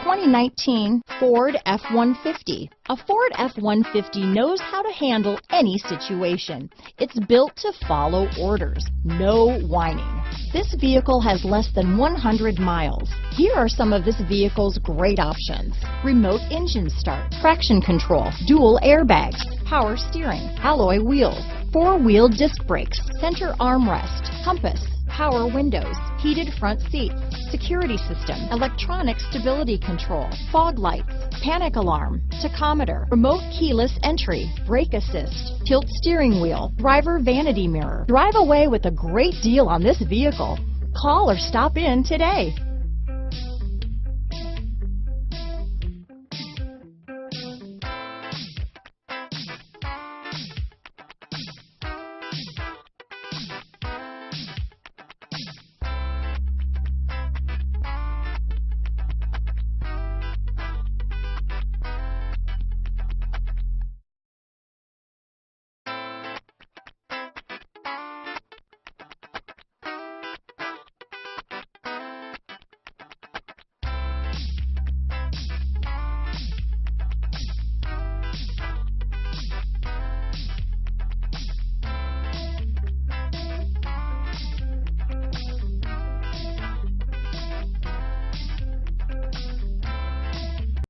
2019 Ford F-150. A Ford F-150 knows how to handle any situation. It's built to follow orders, no whining. This vehicle has less than 100 miles. Here are some of this vehicle's great options: remote engine start, traction control, dual airbags, power steering, alloy wheels, four-wheel disc brakes, center armrest, compass, power windows, heated front seats, security system, electronic stability control, fog lights, panic alarm, tachometer, remote keyless entry, brake assist, tilt steering wheel, driver vanity mirror. Drive away with a great deal on this vehicle. Call or stop in today.